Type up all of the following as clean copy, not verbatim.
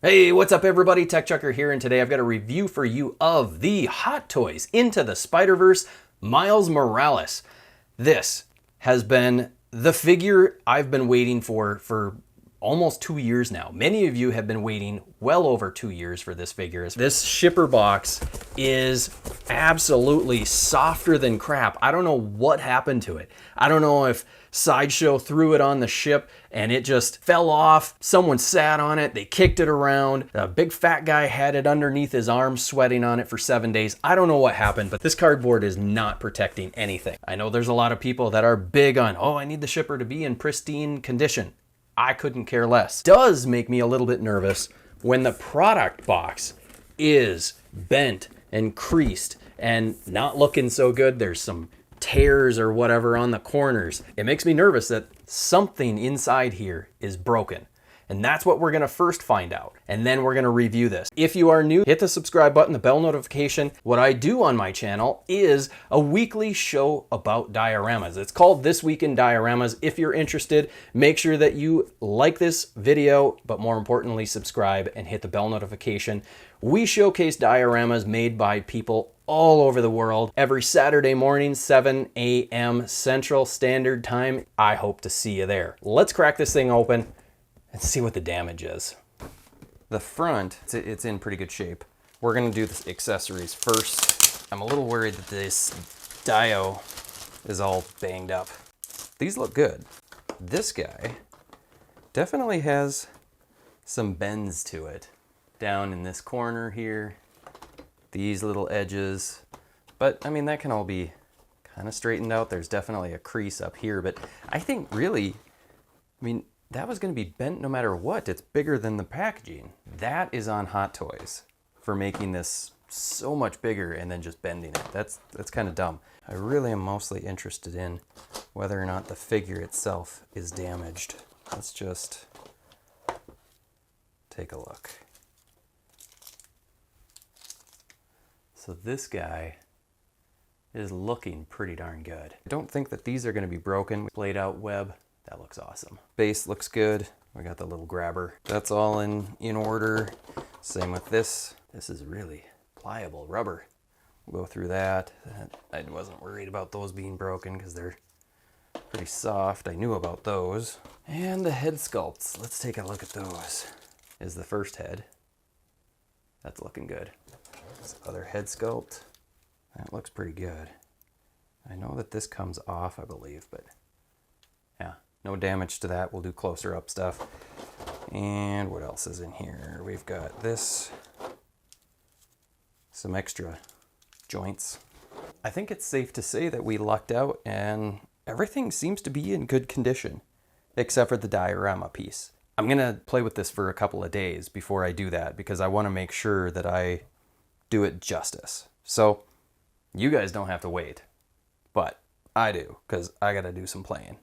Hey, what's up everybody? TechChucker here, and today I've got a review for you of the Hot Toys Into the Spider-Verse Miles Morales. This has been the figure I've been waiting for almost 2 years now. Many of you have been waiting well over 2 years for this figure. This shipper box is absolutely softer than crap. I don't know what happened to it. I don't know if Sideshow threw it on the ship and it just fell off. Someone sat on it, they kicked it around. A big fat guy had it underneath his arm, sweating on it for 7 days. I don't know what happened, but this cardboard is not protecting anything. I know there's a lot of people that are big on, oh, I need the shipper to be in pristine condition. I couldn't care less. It does make me a little bit nervous when the product box is bent and creased and not looking so good. There's some tears or whatever on the corners. It makes me nervous that something inside here is broken. And that's what we're gonna first find out. And then we're gonna review this. If you are new, hit the subscribe button, the bell notification. What I do on my channel is a weekly show about dioramas. It's called This Week in Dioramas. If you're interested, make sure that you like this video, but more importantly, subscribe and hit the bell notification. We showcase dioramas made by people all over the world every Saturday morning, 7 a.m. Central Standard Time. I hope to see you there. Let's crack this thing open and see what the damage is. The front, it's in pretty good shape. We're gonna do the accessories first. I'm a little worried that this dio is all banged up. These look good. This guy definitely has some bends to it. Down in this corner here, these little edges. But I mean, that can all be kind of straightened out. There's definitely a crease up here, but I think really, I mean, that was going to be bent no matter what. It's bigger than the packaging. That is on Hot Toys for making this so much bigger and then just bending it. That's kind of dumb. I really am mostly interested in whether or not the figure itself is damaged. Let's just take a look. So this guy is looking pretty darn good. I don't think that these are going to be broken. Laid out web. That looks awesome. Base looks good. We got the little grabber. That's all in order. Same with this. This is really pliable rubber. We'll go through that. I wasn't worried about those being broken because they're pretty soft. I knew about those. And the head sculpts. Let's take a look at those. Is the first head. That's looking good. This other head sculpt. That looks pretty good. I know that this comes off, I believe, but yeah. No damage to that. We'll do closer up stuff. And what else is in here? We've got this. Some extra joints. I think it's safe to say that we lucked out and everything seems to be in good condition, except for the diorama piece. I'm gonna play with this for a couple of days before I do that because I wanna make sure that I do it justice. So you guys don't have to wait, but I do because I gotta do some playing.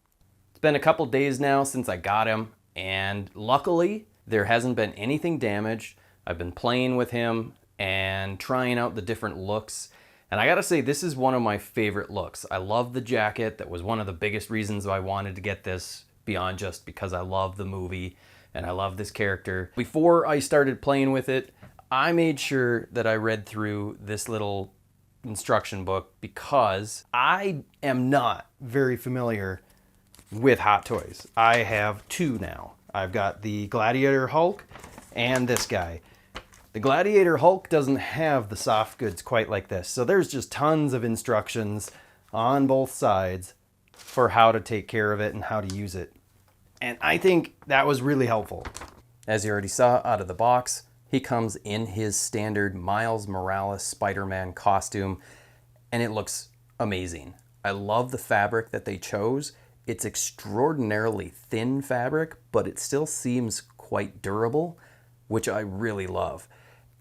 It's been a couple days now since I got him, and luckily there hasn't been anything damaged. I've been playing with him and trying out the different looks, and I gotta say this is one of my favorite looks. I love the jacket. That was one of the biggest reasons I wanted to get this, beyond just because I love the movie and I love this character. Before I started playing with it, I made sure that I read through this little instruction book because I am not very familiar with Hot Toys. I have two now. I've got the Gladiator Hulk and this guy. The Gladiator Hulk doesn't have the soft goods quite like this, so there's just tons of instructions on both sides for how to take care of it and how to use it. And I think that was really helpful. As you already saw out of the box, he comes in his standard Miles Morales Spider-Man costume, and it looks amazing. I love the fabric that they chose. It's extraordinarily thin fabric, but it still seems quite durable, which I really love.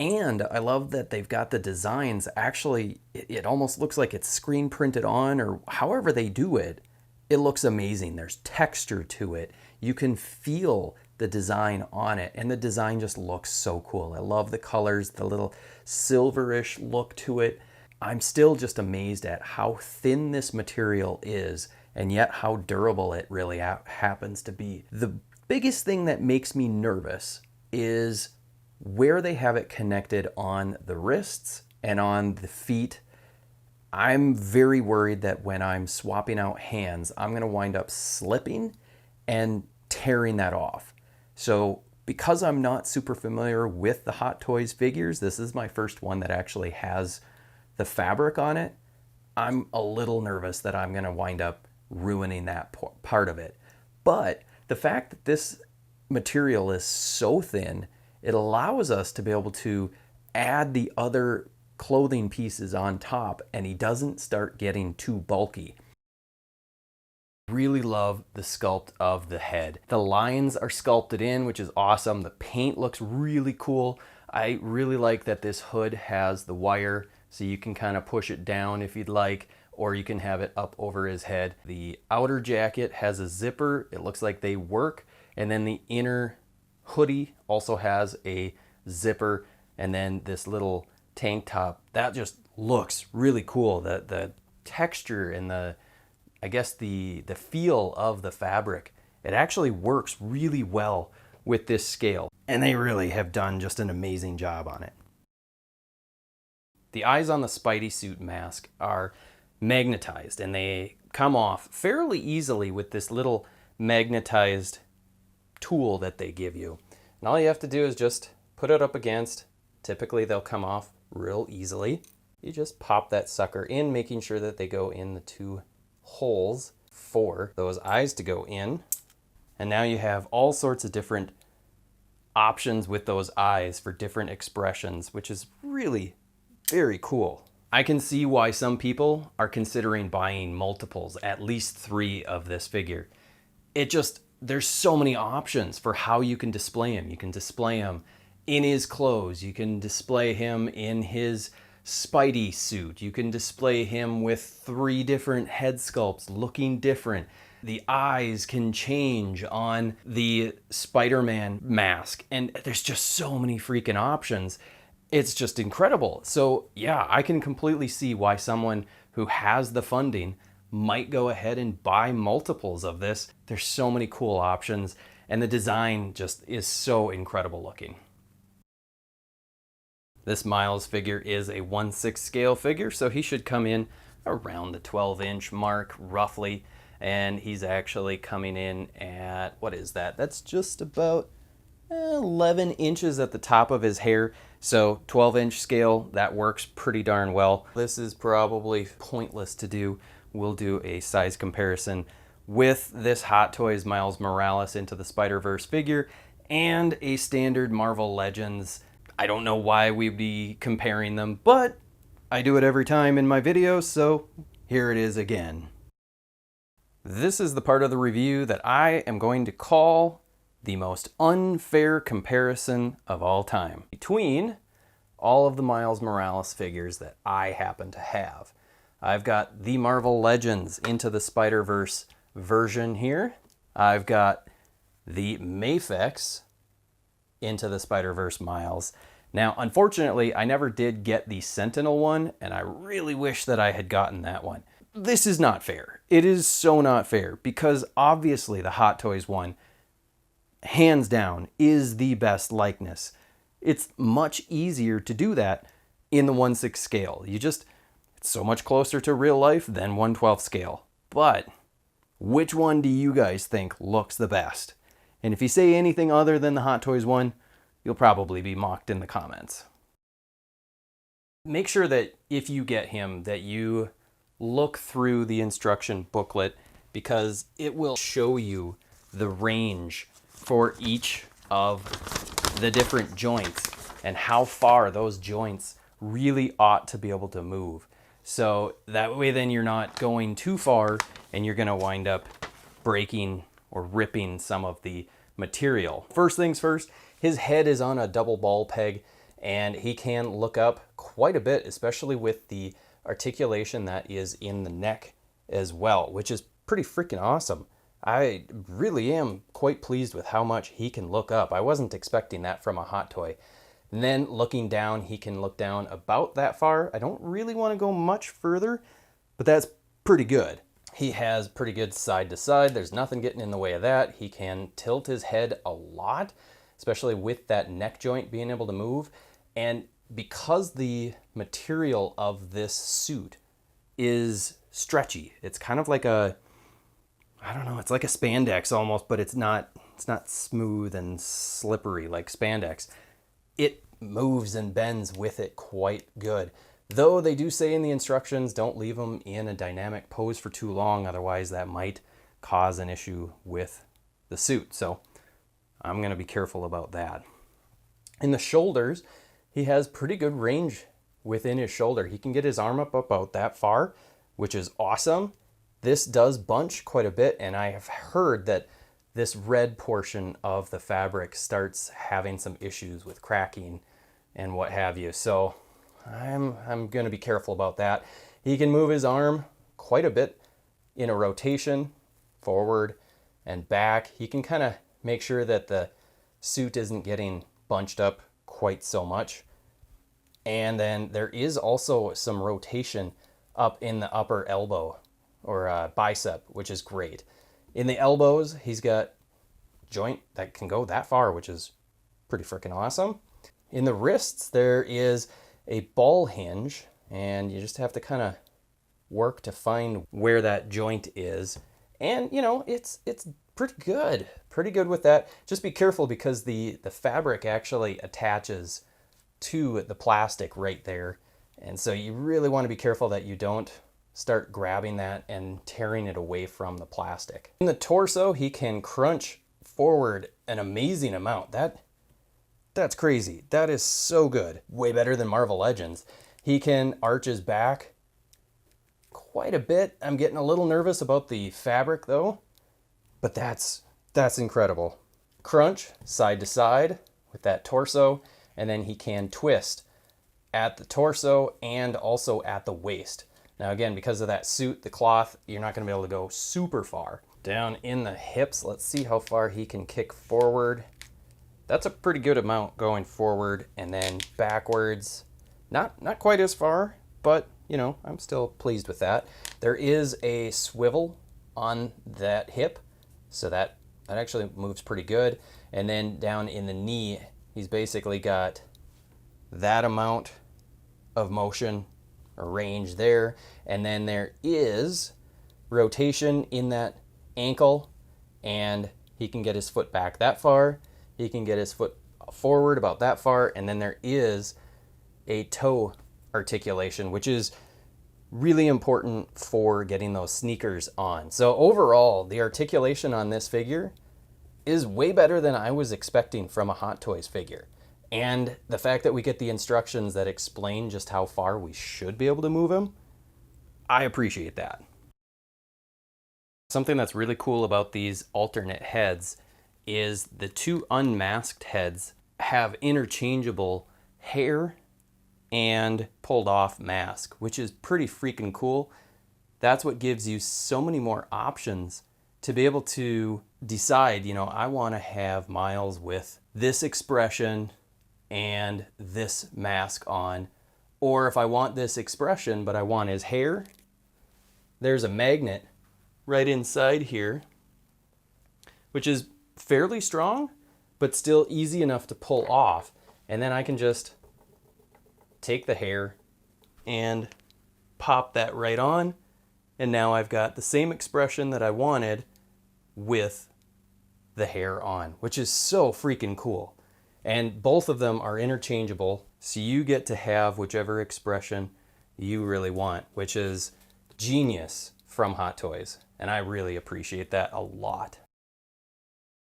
And I love that they've got the designs. Actually, it almost looks like it's screen printed on, or however they do it. It looks amazing. There's texture to it. You can feel the design on it, and the design just looks so cool. I love the colors, the little silverish look to it. I'm still just amazed at how thin this material is, and yet how durable it really happens to be. The biggest thing that makes me nervous is where they have it connected on the wrists and on the feet, I'm very worried that when I'm swapping out hands, I'm going to wind up slipping and tearing that off. So because I'm not super familiar with the Hot Toys figures, this is my first one that actually has the fabric on it. I'm a little nervous that I'm going to wind up ruining that part of it. But the fact that this material is so thin, it allows us to be able to add the other clothing pieces on top, and he doesn't start getting too bulky. Really love the sculpt of the head. The lines are sculpted in, which is awesome. The paint looks really cool. I really like that this hood has the wire, so you can kind of push it down if you'd like, or you can have it up over his head. The outer jacket has a zipper. It looks like they work. And then the inner hoodie also has a zipper. And then this little tank top, that just looks really cool. The texture and I guess the feel of the fabric, it actually works really well with this scale. And they really have done just an amazing job on it. The eyes on the Spidey suit mask are magnetized, and they come off fairly easily with this little magnetized tool that they give you. And all you have to do is just put it up against. Typically they'll come off real easily. You just pop that sucker in, making sure that they go in the two holes for those eyes to go in. And now you have all sorts of different options with those eyes for different expressions, which is really very cool. I can see why some people are considering buying multiples, at least 3 of this figure. There's so many options for how you can display him. You can display him in his clothes. You can display him in his Spidey suit. You can display him with 3 different head sculpts looking different. The eyes can change on the Spider-Man mask. And there's just so many freaking options. It's just incredible. So yeah, I can completely see why someone who has the funding might go ahead and buy multiples of this. There's so many cool options, and the design just is so incredible looking. This Miles figure is a 1/6 scale figure, so he should come in around the 12-inch mark roughly, and he's actually coming in at, what is that? That's just about 11 inches at the top of his hair. So 12-inch scale, that works pretty darn well. This is probably pointless to do. We'll do a size comparison with this Hot Toys Miles Morales Into the Spider-Verse figure and a standard Marvel Legends. I don't know why we'd be comparing them, but I do it every time in my videos, so here it is again. This is the part of the review that I am going to call the most unfair comparison of all time between all of the Miles Morales figures that I happen to have. I've got the Marvel Legends Into the Spider-Verse version here. I've got the mafex Into the Spider-Verse Miles. Now, unfortunately, I never did get the Sentinel one, and I really wish that I had gotten that one. This is not fair. It is so not fair, because obviously the Hot Toys one, hands down, is the best likeness. It's much easier to do that in the 1/6 scale. It's so much closer to real life than 1/12 scale. But which one do you guys think looks the best? And if you say anything other than the Hot Toys one, you'll probably be mocked in the comments. Make sure that if you get him, that you look through the instruction booklet, because it will show you the range for each of the different joints and how far those joints really ought to be able to move. So that way then you're not going too far and you're gonna wind up breaking or ripping some of the material. First things first, his head is on a double ball peg and he can look up quite a bit, especially with the articulation that is in the neck as well, which is pretty freaking awesome. I really am quite pleased with how much he can look up. I wasn't expecting that from a Hot Toy. And then looking down, he can look down about that far. I don't really want to go much further, but that's pretty good. He has pretty good side to side. There's nothing getting in the way of that. He can tilt his head a lot. especially with that neck joint being able to move. And because the material of this suit is stretchy, it's kind of like a, I don't know, it's like a spandex almost, but it's not smooth and slippery like spandex. It moves and bends with it quite good. Though they do say in the instructions, don't leave them in a dynamic pose for too long, otherwise that might cause an issue with the suit. So I'm going to be careful about that. In the shoulders, he has pretty good range within his shoulder. He can get his arm up about that far, which is awesome. This does bunch quite a bit, and I have heard that this red portion of the fabric starts having some issues with cracking and what have you. So I'm going to be careful about that. He can move his arm quite a bit in a rotation, forward and back. He can kind of make sure that the suit isn't getting bunched up quite so much. And then there is also some rotation up in the upper elbow or bicep, which is great. In the elbows, he's got joint that can go that far, which is pretty freaking awesome. In the wrists, there is a ball hinge, and you just have to kind of work to find where that joint is. And you know, it's pretty good with that. Just be careful because the fabric actually attaches to the plastic right there, and so you really want to be careful that you don't start grabbing that and tearing it away from the plastic. In the torso, he can crunch forward an amazing amount. That's crazy. That is so good. Way better than Marvel Legends. He can arch his back quite a bit. I'm getting a little nervous about the fabric though, but that's incredible. Crunch side to side with that torso, and then he can twist at the torso and also at the waist. Now again, because of that suit, the cloth, you're not going to be able to go super far. Down in the hips, let's see how far he can kick forward. That's a pretty good amount going forward, and then backwards. Not quite as far, but you know, I'm still pleased with that. There is a swivel on that hip, so that actually moves pretty good. And then down in the knee, he's basically got that amount of motion or range there, and then there is rotation in that ankle, and he can get his foot back that far, he can get his foot forward about that far, and then there is a toe articulation, which is really important for getting those sneakers on. So overall, the articulation on this figure is way better than I was expecting from a Hot Toys figure. And the fact that we get the instructions that explain just how far we should be able to move him, I appreciate that. Something that's really cool about these alternate heads is the two unmasked heads have interchangeable hair and pulled off mask, which is pretty freaking cool. That's what gives you so many more options to be able to decide, you know, I want to have Miles with this expression and this mask on, or if I want this expression but I want his hair, there's a magnet right inside here, which is fairly strong but still easy enough to pull off, and then I can just take the hair and pop that right on, and now I've got the same expression that I wanted with the hair on, which is so freaking cool. And both of them are interchangeable, so you get to have whichever expression you really want, which is genius from Hot Toys, and I really appreciate that a lot.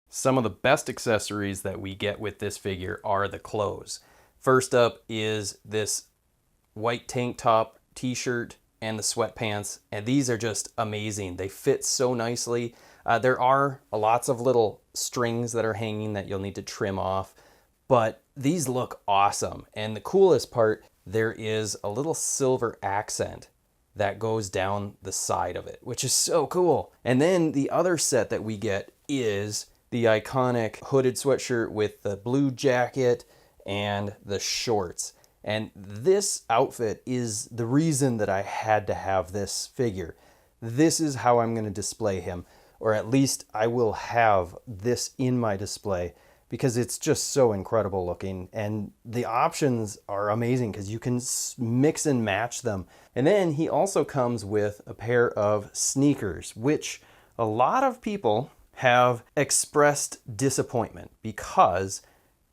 Some of the best accessories that we get with this figure are the clothes. First up is this white tank top, t-shirt, and the sweatpants, and these are just amazing. They fit so nicely. There are lots of little strings that are hanging that you'll need to trim off, but these look awesome. And the coolest part, there is a little silver accent that goes down the side of it, which is so cool. And then the other set that we get is the iconic hooded sweatshirt with the blue jacket and the shorts. And this outfit is the reason that I had to have this figure. This is how I'm going to display him, or at least I will have this in my display. because it's just so incredible looking, and the options are amazing because you can mix and match them. And then he also comes with a pair of sneakers, which a lot of people have expressed disappointment because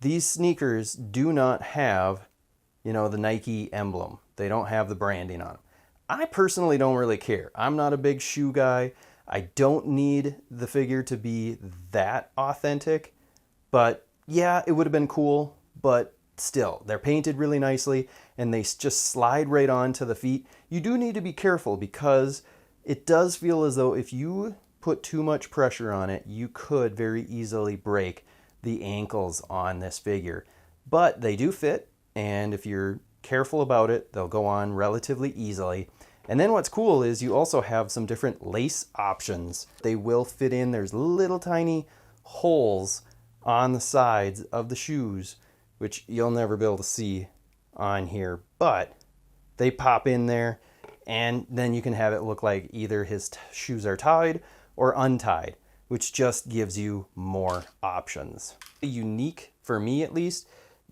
these sneakers do not have, you know, the Nike emblem. They don't have the branding on them. I personally don't really care. I'm not a big shoe guy. I don't need the figure to be that authentic, but yeah, it would have been cool, but still, they're painted really nicely and they just slide right onto the feet. You do need to be careful because it does feel as though if you put too much pressure on it, you could very easily break the ankles on this figure. But they do fit, and if you're careful about it, they'll go on relatively easily. And then what's cool is you also have some different lace options. They will fit in. There's little tiny holes on the sides of the shoes, which you'll never be able to see on here, but they pop in there, and then you can have it look like either his shoes are tied or untied, which just gives you more options. Unique, for me at least,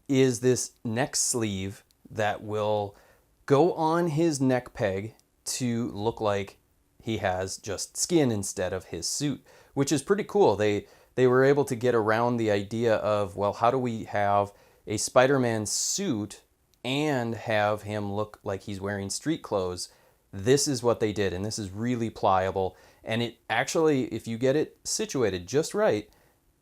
is this neck sleeve that will go on his neck peg to look like he has just skin instead of his suit, which is pretty cool. They were able to get around the idea of, well, how do we have a Spider-Man suit and have him look like he's wearing street clothes? This is what they did, and this is really pliable. And it actually, if you get it situated just right,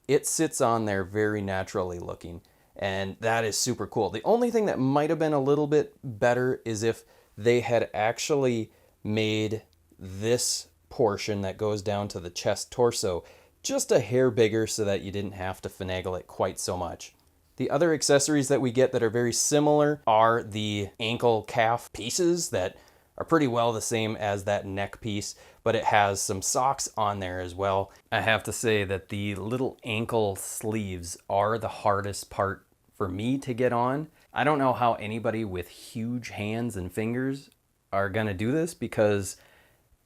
it sits on there very naturally looking. And that is super cool. The only thing that might have been a little bit better is if they had actually made this portion that goes down to the chest torso just a hair bigger so that you didn't have to finagle it quite so much. The other accessories that we get that are very similar are the ankle calf pieces that are pretty well the same as that neck piece, but it has some socks on there as well. I have to say that the little ankle sleeves are the hardest part for me to get on. I don't know how anybody with huge hands and fingers are gonna do this because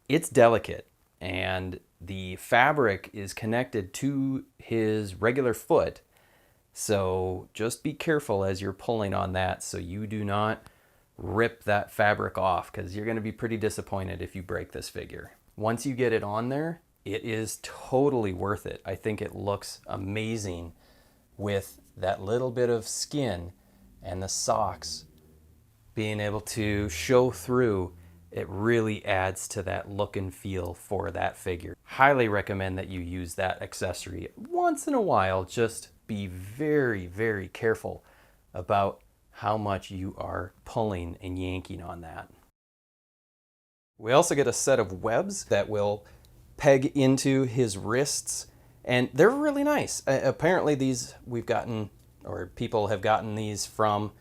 it's delicate and the fabric is connected to his regular foot. So just be careful as you're pulling on that so you do not rip that fabric off, because you're going to be pretty disappointed if you break this figure. Once you get it on there, it is totally worth it. I think it looks amazing with that little bit of skin and the socks being able to show through. It really adds to that look and feel for that figure. Highly recommend that you use that accessory once in a while. Just be very, very careful about how much you are pulling and yanking on that. We also get a set of webs that will peg into his wrists, and they're really nice. Apparently these we've gotten, or people have gotten these from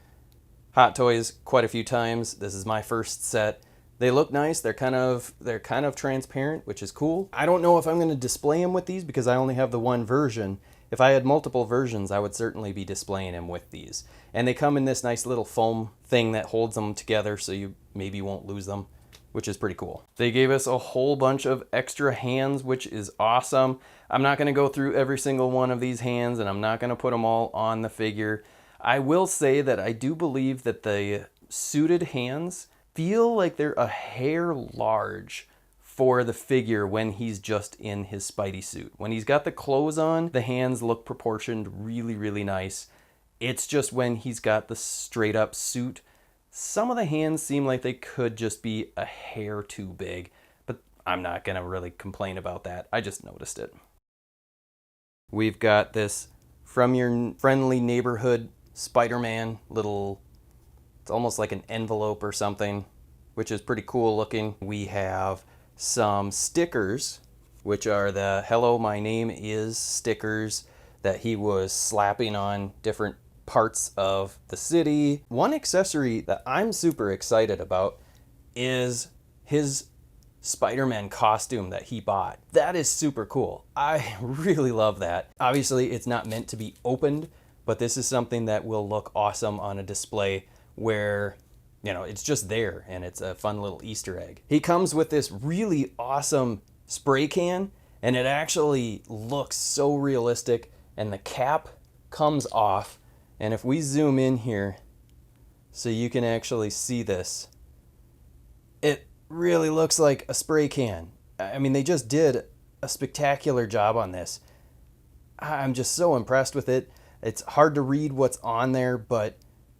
Hot Toys quite a few times. This is my first set. They look nice. They're kind of transparent, which is cool. I don't know if I'm going to display them with these because I only have the one version. If I had multiple versions, I would certainly be displaying them with these. And they come in this nice little foam thing that holds them together so you maybe won't lose them, which is pretty cool. They gave us a whole bunch of extra hands, which is awesome. I'm not going to go through every single one of these hands, and I'm not going to put them all on the figure. I will say that I do believe that the suited hands feel like they're a hair large for the figure when he's just in his Spidey suit. When he's got the clothes on, the hands look proportioned really, really nice. It's just when he's got the straight up suit, some of the hands seem like they could just be a hair too big, but I'm not gonna really complain about that. I just noticed it. We've got this From Your Friendly Neighborhood Spider-Man little, it's almost like an envelope or something, which is pretty cool looking. We have some stickers, which are the "Hello, my name is" stickers that he was slapping on different parts of the city. One accessory that I'm super excited about is his Spider-Man costume that he bought. That is super cool. I really love that. Obviously, it's not meant to be opened, but this is something that will look awesome on a display where, you know, it's just there and it's a fun little Easter egg. He comes with this really awesome spray can, and it actually looks so realistic, and the cap comes off. And if we zoom in here so you can actually see this, it really looks like a spray can. I mean, they just did a spectacular job on this. I'm just so impressed with it. It's hard to read what's on there, but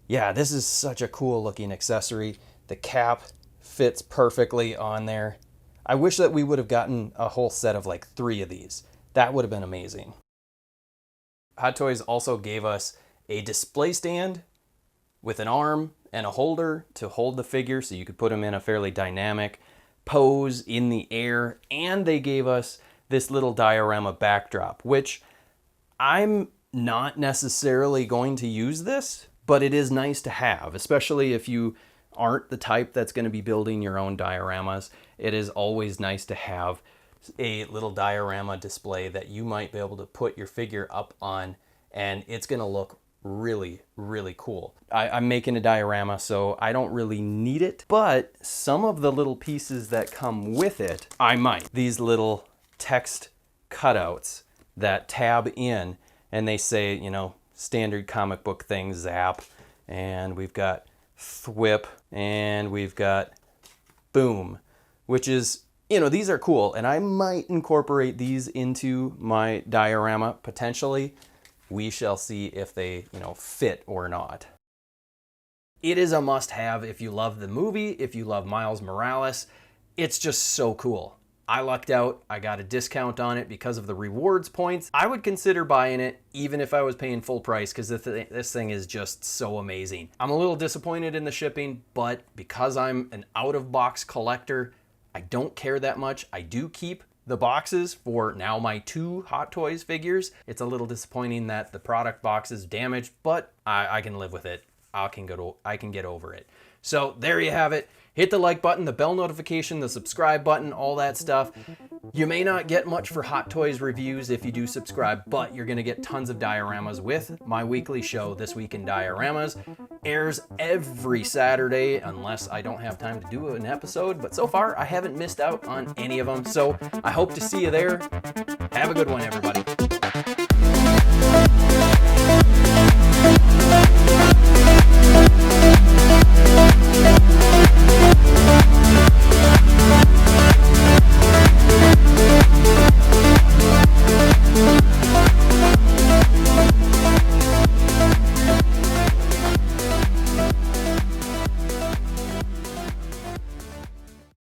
yeah, this is such a cool looking accessory. The cap fits perfectly on there. I wish that we would have gotten a whole set of like 3 of these. That would have been amazing. Hot Toys also gave us a display stand with an arm and a holder to hold the figure so you could put them in a fairly dynamic pose in the air. And they gave us this little diorama backdrop, which I'm not necessarily going to use this, but it is nice to have, especially if you aren't the type that's going to be building your own dioramas. It is always nice to have a little diorama display that you might be able to put your figure up on, and it's going to look really, really cool. I'm making a diorama, so I don't really need it, but some of the little pieces that come with it, I might. These little text cutouts that tab in, and they say, you know, standard comic book thing, Zap, and we've got Thwip, and we've got Boom, which is, you know, these are cool, and I might incorporate these into my diorama potentially. We shall see if they, you know, fit or not. It is a must-have if you love the movie, if you love Miles Morales. It's just so cool. I lucked out. I got a discount on it because of the rewards points. I would consider buying it even if I was paying full price because this thing is just so amazing. I'm a little disappointed in the shipping, but because I'm an out-of-box collector, I don't care that much. I do keep the boxes for now my 2 Hot Toys figures. It's a little disappointing that the product box is damaged, but I can live with it. I can get over it. So there you have it. Hit the like button, the bell notification, the subscribe button, all that stuff. You may not get much for Hot Toys reviews if you do subscribe, but you're gonna get tons of dioramas with my weekly show, This Week in Dioramas. Airs every Saturday unless I don't have time to do an episode, but so far I haven't missed out on any of them. So I hope to see you there. Have a good one, everybody.